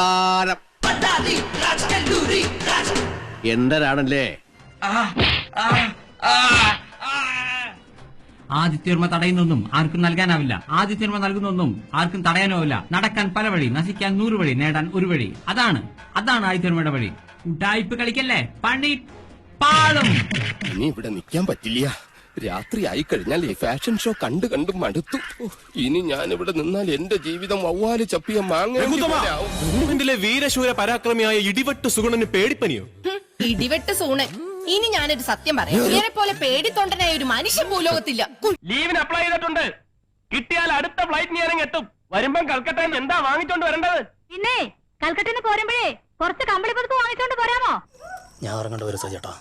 നമസ്കാരം. എന്തരാണല്ലേ? ആദിത്യവർമ്മ തടയുന്നൊന്നും ആർക്കും നൽകാനാവില്ല. ആദിത്യവർമ്മ നൽകുന്നൊന്നും ആർക്കും തടയാനാവില്ല. നടക്കാൻ പല വഴി, നശിക്കാൻ 100 വഴി, നേടാൻ 1 വഴി. അതാണ് ആദിത്യവർമ്മയുടെ വഴി. ഉഡായിപ്പ് കളിക്കല്ലേ, പണി പാളും. ഇനി ഇവിടെ നിൽക്കാൻ പറ്റില്ല. രാത്രി ആയി കഴിഞ്ഞാൽ ഈ ഫാഷൻ ഷോ കണ്ടു മടുത്തു. ഇനി ഞാൻ ഇവിടെ നിന്നാൽ എന്റെ ജീവിതം വവ്വാല് ചപ്പിയ മാങ്ങ. വീരശൂര പരാക്രമിയായ ഇടിവെട്ട് സുഗുണന് പേടിപ്പനിയോ? ഇടിവെട്ട് സൂണൻ. ഇനി ഞാനൊരു സത്യം പറയാം. ഇങ്ങനെ പോലെ പേടിത്തൊണ്ടനായ ഒരു മനുഷ്യൻ ഭൂലോകത്തില്ല. ലീവിന് അപ്ലൈ ചെയ്തിട്ടുണ്ട്. കിട്ടിയാൽ അടുത്ത ഫ്ലൈറ്റ് ഞാൻ എത്തും. വരുമ്പം കൽക്കട്ടയിൽ എന്താ വാങ്ങിച്ചോണ്ട് വരേണ്ടത്? പിന്നെ കൽക്കട്ടന്ന് പോരുമ്പോഴേ കുറച്ച് കമ്പിളി പുതുപ്പ് വാങ്ങിച്ചോണ്ട് പോരാമോ? ഞാൻ ഇറങ്ങേണ്ട വരും സജേട്ടാ.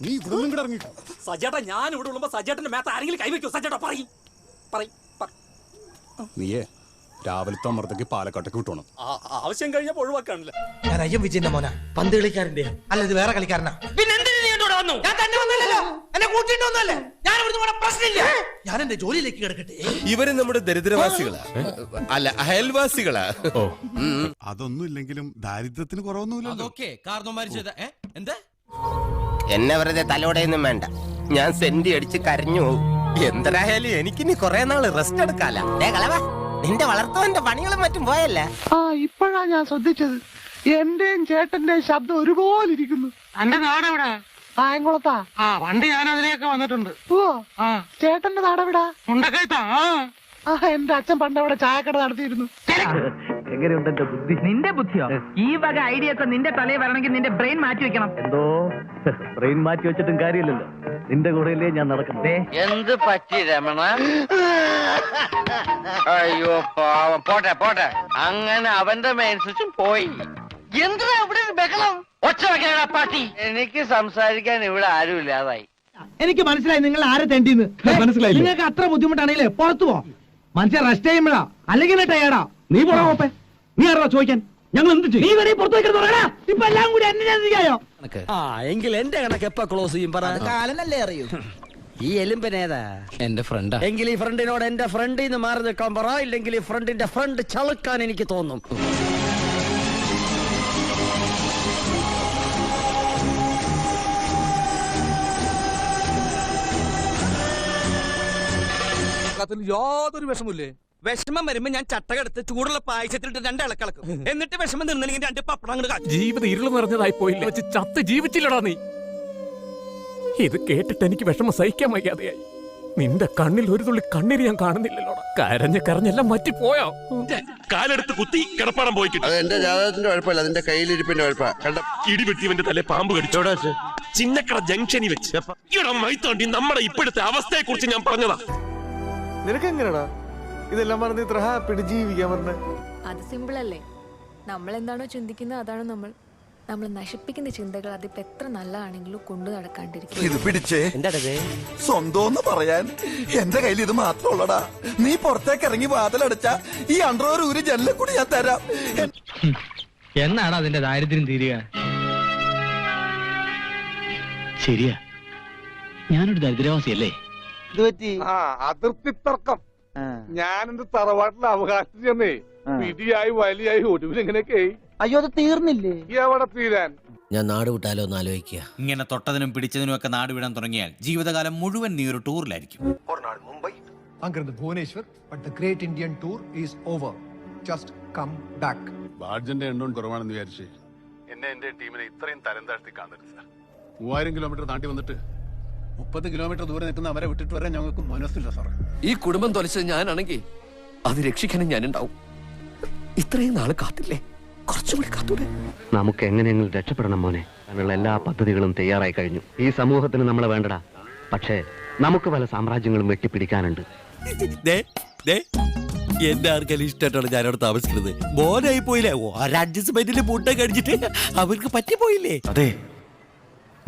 നീ ഇവിടെ ഇറങ്ങി സജേട്ടാ, ഞാൻ ഇവിടെ ഉള്ളുമ്പോ സജേട്ടന്റെ മേത്ത് ആരെങ്കിലും കൈവയ്ക്കോ? സജേട്ടാ പറയും. നീയേ രാവിലത്തെ അമൃതയ്ക്ക് പാലക്കാട്ടേക്ക് വിട്ടോണം. ആവശ്യം കഴിഞ്ഞപ്പോ ഒഴിവാക്കാണില്ല. ഞാൻ അയ്യം വിജയന്റെ മോനാ, പന്ത് കളിക്കാരന്റെ. അല്ല, ഇത് വേറെ കളിക്കാരനാ. ഞാൻ എന്റെ ജോലിയിലേക്ക് കിടക്കട്ടെ. ഇവര് നമ്മുടെ ദരിദ്രവാസികളാ, അല്ല അയൽവാസികളാ. അതൊന്നും ഇല്ലെങ്കിലും ദാരിദ്ര്യത്തിന് കുറവൊന്നുമില്ല. എന്താ എന്നെ വെറുതെ തലോടെയൊന്നും വേണ്ട. ഞാൻ സെന്റി അടിച്ച് കരഞ്ഞു പോകും. എന്തരായാലും എനിക്കിനി കുറെ നാള് റെസ്റ്റ് എടുക്കാല. നിന്റെ വളർത്തുവന്റെ പണികളും മറ്റും പോയല്ല. ഇപ്പോഴാ ഞാൻ ശ്രദ്ധിച്ചത്. എന്റെയും ചേട്ടന്റെയും ശബ്ദം ഒരുപോലെ ഇരിക്കുന്നു. എന്റെ നാടെവിടെ? കായംകുളത്താ. പണ്ട് ഞാൻ അതിലേക്ക് വന്നിട്ടുണ്ട്. ഓ, ചേട്ടന്റെ നാടെവിടാ? മുണ്ടക്കയത്താ. എന്റെ അച്ഛൻ പണ്ട് അവിടെ ചായക്കട നടത്തിയിരുന്നു. എങ്ങനെയുണ്ട് എന്റെ ബുദ്ധി? നിന്റെ ബുദ്ധിയോ? ഈ വക ഐഡിയ ഒക്കെ നിന്റെ തലയിൽ വരണമെങ്കിൽ നിന്റെ ബ്രെയിൻ മാറ്റി വെക്കണം. എന്തോ ബ്രെയിൻ മാറ്റി വെച്ചിട്ടും കാര്യമില്ലല്ലോ. നിന്റെ കൂടെയല്ലേ ഞാൻ നടക്കുന്നത്. എന്ത് പറ്റി രമണ? അയ്യോ പാവം. പോട്ടെ. അങ്ങനെ അവന്റെ മെയിൻ സ്വിച്ചും പോയി. എന്താ ഇവിടെ ഒരു ബഹളം? ഒച്ച വെക്കണ പാട്ടി. എനിക്ക് സംസാരിക്കാൻ ഇവിടെ ആരും ഇല്ലാതായി. എനിക്ക് മനസ്സിലായി നിങ്ങൾ ആരെ തെണ്ടിന്ന്. മനസ്സിലായി. നിങ്ങൾക്ക് അത്ര ബുദ്ധിമുട്ടാണെങ്കിലേ പുറത്തു പോ. മനുഷ്യൻ റെസ്റ്റ് ചെയ്യുമ്പോഴാ, അല്ലെങ്കിൽ ടയേർഡാ. നീ പോടാ പോപ്പേ. നീ ആരാ ചോദിക്കാൻ? ഞങ്ങൾ എന്ത് ചെയ്യും? നീ വരെ പുറത്തു വെക്കണോ? ഇപ്പൊ എല്ലാം കൂടി എന്നെ. എങ്കിൽ എന്റെ കണക്ക് എപ്പ ക്ലോസ് ചെയ്യും? കാലനല്ലേ അറിയൂ. ഈ എലുമ്പനേതാ? എന്റെ ഫ്രണ്ടാ. എങ്കിൽ ഈ ഫ്രണ്ടിനോട് എന്റെ ഫ്രണ്ടിൽ നിന്ന് മാറി നിൽക്കാൻ പറ. ഇല്ലെങ്കിൽ ഈ ഫ്രണ്ടിന്റെ ഫ്രണ്ട് ചളുക്കാൻ എനിക്ക് തോന്നും. യാതൊരു വിഷമില്ലേ? വിഷമം വരുമ്പോ ഞാൻ ചട്ടകെടുത്ത് ചൂടുള്ള പായസത്തിലിട്ട് 2 ഇളക്കളക്കും. എന്നിട്ട് വിഷമം നിന്നില്ലെങ്കിൽ 2 പപ്പടം അങ്ങോട്ട്. ജീവിതം ഇരുള് നിറഞ്ഞതായി പോയില്ല. വെച്ച് ചത്ത് ജീവിച്ചില്ലടാ നീ. ഇത് കേട്ടിട്ട് എനിക്ക് വിഷമം സഹിക്കാൻ വയ്യാതെയായി. നിന്റെ കണ്ണിൽ ഒരു തുള്ളി കണ്ണീര് ഞാൻ കാണുന്നില്ലല്ലോടാ. കരഞ്ഞെല്ലാം മറ്റിപ്പോയോ? കാലെടുത്ത് കുത്തി കിടപ്പാടം പോയി കിട്ടും. അത് എന്റെ ജാതകത്തിന്റെ കുഴപ്പമില്ല, അതിന്റെ കയ്യിലിരിപ്പിന്റെ കുഴപ്പ. ഇടിവെട്ടിവന്റെ തലേ പാമ്പ് കടിച്ചോടാ. ചിന്നക്കട ജംഗ്ഷനിൽ വെച്ച് ഇവിടെ മൈത്തോണ്ടി നമ്മുടെ ഇപ്പോഴത്തെ അവസ്ഥയെ കുറിച്ച് ഞാൻ പറഞ്ഞതാ. നിനക്ക് എങ്ങനെയാടാ ഇതെല്ലാം പറഞ്ഞ് ഇത്ര ഹാപ്പിട്ട് ജീവിക്കാൻ പറഞ്ഞ? അത് സിമ്പിൾ അല്ലേ? നമ്മൾ എന്താണോ ചിന്തിക്കുന്നത് അതാണ് നമ്മൾ നശിപ്പിക്കുന്ന ചിന്തകൾ. അതിപ്പോ എത്ര നല്ലതാണെങ്കിലും കൊണ്ടു നടക്കാണ്ടിരിക്കും. ഇത് പിടിച്ചേ. സ്വന്തം പറയാൻ എന്റെ കയ്യിൽ ഇത് മാത്രം ഉള്ളടാ. നീ പുറത്തേക്ക് ഇറങ്ങി വാതിലടച്ച ഈ അണ്ടർ ഒരു ജനലിൽ കൂടി ഞാൻ തരാം. എന്നാണ് അതിന്റെ ദാരിദ്ര്യം തീരുക? ശരിയാ, ഞാനൊരു ദരിദ്രവാസിയല്ലേ? അതിർത്തി തർക്കം. ഞാൻ എന്റെ തറവാട്ടിലെ അവകാശം ചെന്നേ പിടിയായി വലിയായി ഒടുവിലെങ്ങനെയൊക്കെ. അയ്യോ, അത് തീർന്നില്ലേ? എവിടെ തീരാൻ? ഞാൻ നാട് വിട്ടാലോ എന്ന് ആലോചിക്കുക. ഇങ്ങനെ തൊട്ടതിനും പിടിച്ചതിനും ഒക്കെ നാട് വിടാൻ തുടങ്ങിയാൽ ജീവിതകാലം മുഴുവൻ നീ ഒരു ടൂറിലായിരിക്കും. മുംബൈ, അങ്കിരുന്ന് Bhubaneswar. But the great Indian tour is over. Just come back. ബാഡ്ജന്റെ എണ്ണം കുറവാണെന്ന് വിചാരിച്ച് എന്റെ ടീമിനെ ഇത്രയും തരം താഴ്ത്തി കാണരുത് സാർ. 3000 കിലോമീറ്റർ നാട്ടി വന്നിട്ട് 30 കിലോമീറ്റർ ദൂരെ നിൽക്കുന്ന അവരെ വിട്ടിട്ട് വരാൻ ഞങ്ങൾക്ക് മനസ്സില്ല സാറേ. ഈ കുടുംബം തൊലച്ചത് ഞാനാണെങ്കിൽ അത് രക്ഷിക്കാനും ഞാനുണ്ടാവും. ഇത്രയും നാള് കാത്തില്ലേ, കുറച്ചുകൂടി കാത്തൂടെ? നമുക്ക് എങ്ങനെയെങ്കിലും രക്ഷപ്പെടണം മോനെ. അതിനുള്ള എല്ലാ പദ്ധതികളും തയ്യാറായി കഴിഞ്ഞു. ഈ സമൂഹത്തിന് നമ്മളെ വേണ്ടടാ. പക്ഷേ നമുക്ക് പല സാമ്രാജ്യങ്ങളും വെട്ടിപ്പിടിക്കാനുണ്ട്. എന്റെ ആർക്കെല്ലാം ഇഷ്ടമായിട്ടാണ് ഞാനവിടെ താമസിക്കുന്നത്. മോനായി പോയില്ലേ? അഡ്ജസ്റ്റ്മെന്റിൽ മുട്ട കടിച്ചിട്ട് അവർക്ക് പറ്റിപ്പോയില്ലേ? അതെ,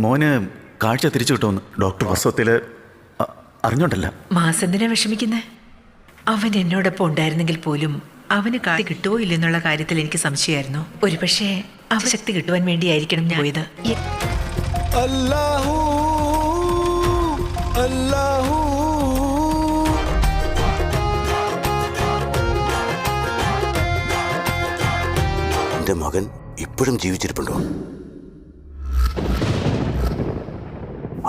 മോന് കാഴ്ച തിരിച്ചു കിട്ടുമെന്ന് ഡോക്ടർ പ്രസവത്തില് അറിഞ്ഞോണ്ടല്ല. മാസന്തിനെ വിഷമിക്കുന്നേ? അവൻ എന്നോടൊപ്പം ഉണ്ടായിരുന്നെങ്കിൽ പോലും അവന് കാഴ്ച കിട്ടുമോ ഇല്ലെന്നുള്ള കാര്യത്തിൽ എനിക്ക് സംശയമായിരുന്നു. ഒരുപക്ഷെ അവൻ ശക്തി കിട്ടുവാൻ വേണ്ടിയായിരിക്കണം ഞാൻ പോയത്. നിന്റെ മകൻ ഇപ്പോഴും ജീവിച്ചിരിപ്പുണ്ടോ?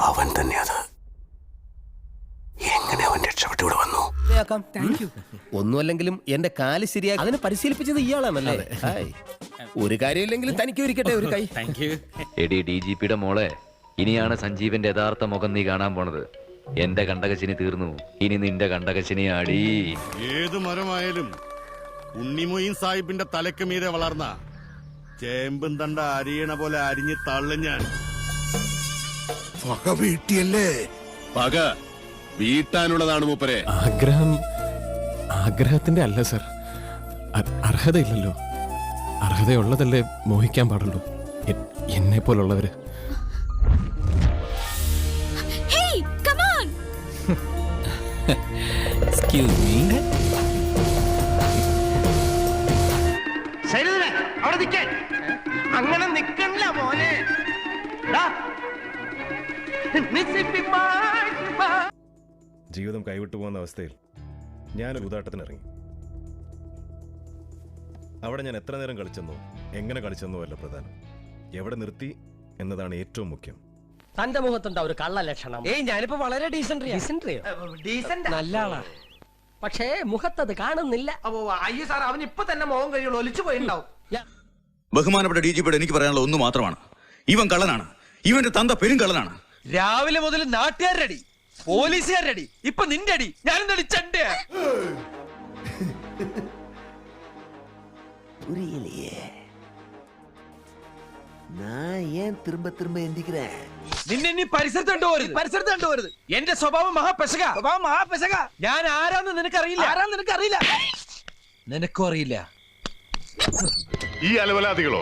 അവൻ തന്നെ അത്. എങ്ങനെ അവൻ രക്ഷപ്പെട്ടു ഇവിടെ വന്നു? ഒന്നുമല്ലെങ്കിലും എന്റെ കാല് ശരിയാക്കി അതിനെ പരിശീലിപ്പിച്ചത് ഇയാളാണല്ലേ? ഹായ്. ഒരു കാര്യമില്ലെങ്കിലും തനിക്ക് ഒരിക്കട്ടെ ഒരു കൈ. എടി DGPയുടെ മോളെ, ഇനിയാണ് സഞ്ജീവന്റെ യഥാർത്ഥ മുഖം നീ കാണാൻ പോണത്. എന്റെ കണ്ടകശിനി തീർന്നു, ഇനി നിന്റെ കണ്ടകശിനി ആടി. ഏത് മരമായാലും ഉണ്ണിമൊയ്ൻ സാഹിബിന്റെ തലക്ക് മീതെ വളർന്ന ചേമ്പും തണ്ട അരിയണ പോലെ അരിഞ്ഞ് തള്ളു ഞാൻ. പക വീട്ടിയല്ലേ? പക വീട്ടാനുള്ളതാണ് മൂപ്പരെ. ആഗ്രഹത്തിന്റെ അല്ല സർ, അർഹതയില്ലല്ലോ. അർഹതയുള്ളതല്ലേ മോഹിക്കാൻ പാടുള്ളൂ. എന്നെ പോലുള്ളവര്. അങ്ങനെ നിക്കണില്ല മോനെ. ജീവിതം കൈവിട്ടു പോകുന്ന അവസ്ഥയിൽ ഞാനൊരു ഊതാട്ടത്തിന് ഇറങ്ങി. അവിടെ ഞാൻ എത്ര നേരം കളിച്ചെന്നോ എങ്ങനെ കളിച്ചെന്നോ അല്ല പ്രധാനം, എവിടെ നിർത്തി എന്നതാണ് ഏറ്റവും മുഖ്യം. തന്റെ മുഖത്തുണ്ടാ ഒരു കള്ള ലക്ഷണം. ഞാനിപ്പോ വളരെ ഡീസന്റ് നല്ല ആളാ, പക്ഷേ മുഖത്തത് കാണുന്നില്ല. അയ്യോ സാർ, അവൻ ഇപ്പൊ തന്നെ മോഹം കഴിയുള്ളൂ, ഒലിച്ചു പോയിണ്ടാവും. ബഹുമാനപ്പെട്ട DGPയുടെ എനിക്ക് പറയാനുള്ള ഒന്ന് മാത്രമാണ്. ഇവൻ കള്ളനാണ്. ഇവന്റെ തന്ത പെരും കള്ളനാണ്. രാവിലെ മുതൽ നാട്ടുകാരുടെ അടി, പോലീസുകാരുടെ അടി, ഇപ്പൊ നിന്റെ അടി. ഞാനും നടിച്ചണ്ടേ. നിന്നെ ഇനി പരിസരത്ത് കണ്ടുപോരുത്. എന്റെ സ്വഭാവം മഹാപെശക. ഞാൻ ആരാന്ന് നിനക്കറിയില്ല. നിനക്കും അറിയില്ല. ഈ അലവലാദികളോ,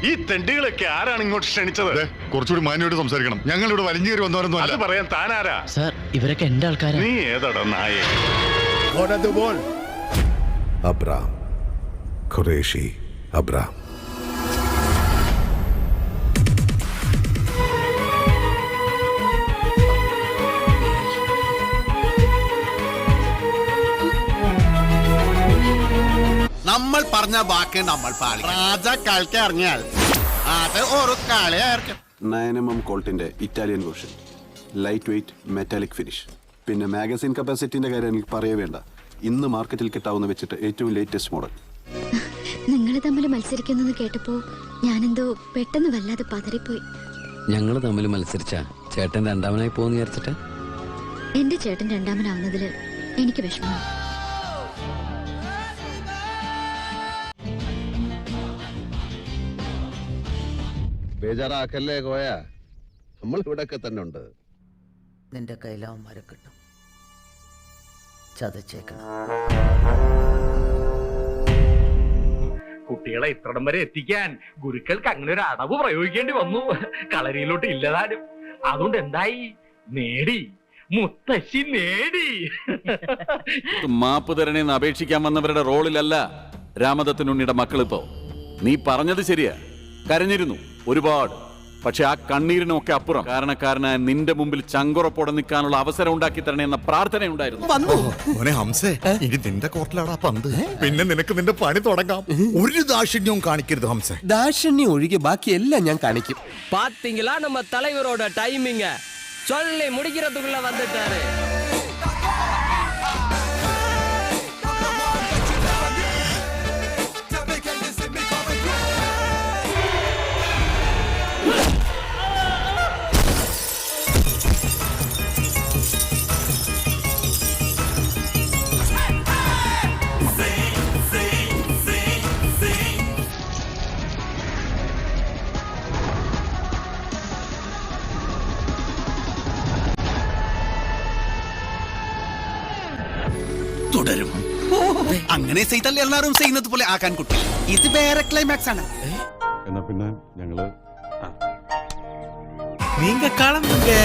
ഈ തെണ്ടികളൊക്കെ ആരാണ് ഇങ്ങോട്ട് ക്ഷണിച്ചത്? കുറച്ചുകൂടി മാന്യോട് സംസാരിക്കണം. ഞങ്ങൾ ഇവിടെ വലിഞ്ഞു കയറി വന്നവരൊന്നും അല്ല. പറയാൻ താനാരാ? സാർ, ഇവരൊക്കെ എന്റെ ആൾക്കാരാ. നീ ഏതാടാ നായേ? Abram Qureshi Abram. നമ്മൾ പറഞ്ഞ വാക്ക് നമ്മൾ പാലിക്കണം. രാജ കളിക്ക് ഇറങ്ങിയാൽ അത് ഒരു കളിയായിരിക്കും. 9mm കോൾട്ടിന്റെ Italian version, light weight metallic finish. പിന്നെ മാഗസിൻ കപ്പാസിറ്റിന്റെ കാര്യം എനിക്ക് പറയേ വേണ്ട. ഇന്ന് മാർക്കറ്റിൽ കിട്ടാവുന്ന വെച്ചിട്ട് ഏറ്റവും ലേറ്റസ്റ്റ് മോഡൽ. നിങ്ങൾ തമ്മിൽ മത്സരിക്കുന്നു കേട്ടപ്പോ ഞാനെന്തോ പെട്ടെന്ന് വല്ലാതെ പതറിപ്പോയി. ഞങ്ങൾ തമ്മിൽ മത്സരിച്ച ചേട്ടൻ രണ്ടാമനായി പോന്ന് വിചാരിച്ചിട്ട്? എന്റെ ചേട്ടൻ രണ്ടാമനാവുന്നതില് എനിക്ക് വിഷമം. ബേജാറാക്കല്ലേ കോയ, നമ്മൾ ഇവിടെയൊക്കെ തന്നെ ഉണ്ട്. നിന്റെ കയ്യിലാവന്മാരെ കിട്ടും, ചതച്ചേക്കണം. കുട്ടികളെ ഇത്രടം വരെ എത്തിക്കാൻ ഗുരുക്കൾക്ക് അങ്ങനെ ഒരു അടവ് പ്രയോഗിക്കേണ്ടി വന്നു. കളരിയിലോട്ട് ഇല്ലതാനും. അതുകൊണ്ട് എന്തായി? നേടി, മുത്തശ്ശി നേടി. മാപ്പ് തരണേന്ന് അപേക്ഷിക്കാൻ വന്നവരുടെ റോളിലല്ല രാമദത്തനുണ്ണിയുടെ മക്കളിപ്പോ. നീ പറഞ്ഞത് ശരിയാ, കരഞ്ഞിരുന്നു ഒരുപാട്. പക്ഷെ ആ കണ്ണീരിനൊക്കെ അപ്പുറം കാരണക്കാരനായ നിന്റെ മുമ്പിൽ ചങ്കുറപ്പോടെ നിൽക്കാനുള്ള അവസരം ഉണ്ടാക്കി തരണേ എന്ന പ്രാർത്ഥനയുണ്ടായിരുന്നു. ഹംസേ, ഇനി നിന്റെ കോർട്ടിലാടാ പന്ത്. പിന്നെ നിനക്ക് നിന്റെ പണി തുടങ്ങാം. ഒരു ദാക്ഷിണ്യവും കാണിക്കരുത് ഹംസേ. ദാക്ഷിണ്യം ഒഴികെ ബാക്കിയെല്ലാം ഞാൻ കാണിക്കും. பாத்தீங்களா நம்ம தலைவரோட டைமிங்க? சொல்லி முடிக்கிறதுக்குள்ள வந்துட்டாரு. തുടരും. അങ്ങനെ ചെയ്താൽ എല്ലാവരും ചെയ്യുന്നത് പോലെ ആക്കാൻ കുട്ടി. ഇത് വേറെ ക്ലൈമാക്സ് ആണ്. എന്നാ പിന്നെ ഞങ്ങള് നീങ്ക കാണുന്നുണ്ട്.